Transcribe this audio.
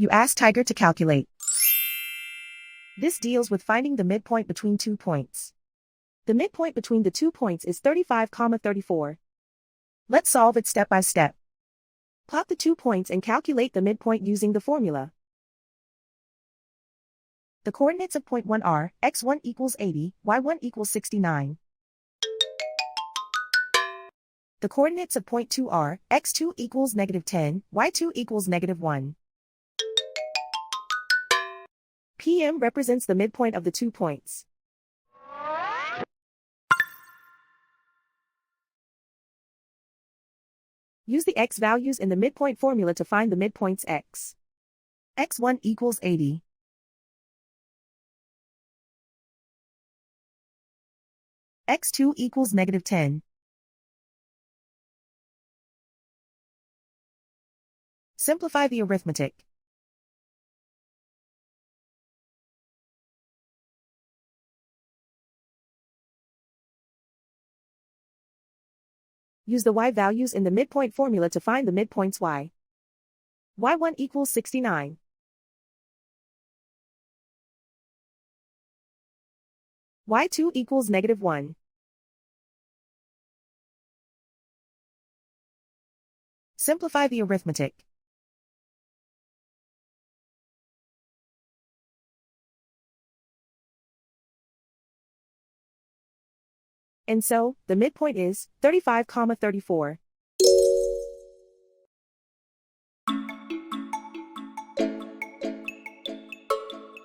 You ask Tiger to calculate. This deals with finding the midpoint between 2 points. The midpoint between the 2 points is 35, 34. Let's solve it step by step. Plot the 2 points and calculate the midpoint using the formula. The coordinates of point 1 are x1 equals 80, y1 equals 69. The coordinates of point 2 are x2 equals -10, y2 equals -1. PM represents the midpoint of the 2 points. Use the x values in the midpoint formula to find the midpoints x. x1 equals 80. x2 equals -10. Simplify the arithmetic. Use the y values in the midpoint formula to find the midpoints y. y1 equals 69. y2 equals -1. Simplify the arithmetic. And so, the midpoint is 35, 34.